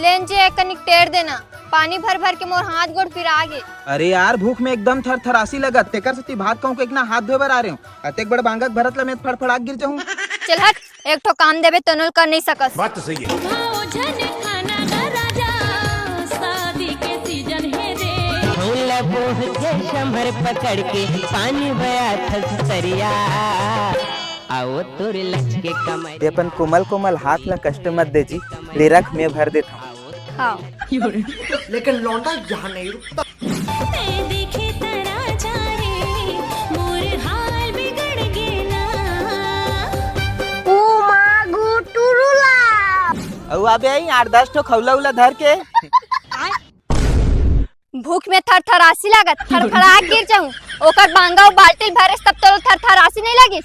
लेन जे कनिक टेर देना, पानी भर भर के मोर हाथ गोड़ पिरा गे। अरे यार भूख में एकदम थर थरासी लगत तेकर सती भात कहूं के एक ना हाथ धोए बर आ रहे हूं अतेक बड़ बांगक भरत ला मैं फड़फड़ाक गिर जाऊं। चल हट, एक ठो काम देबे तो नल कर नहीं सकस। बात तो सही है। शंभर पकड़ के पानी भया था सरिया आओ तोर लच के कमर ये अपन कोमल कोमल हाथ ला कष्ट मत दे जी, ले रख मैं भर देता हूँ। हाँ। लेकिन लौंडा यहाँ नहीं रुकता। और अबे आई 8-10 ठो खौला उला धर के भूख में थर थरासी लागत, फड़फड़ाक गिर जाऊं। ओकर बांगा और बाल्टी भरे तब तो थर थरासी नहीं लगी।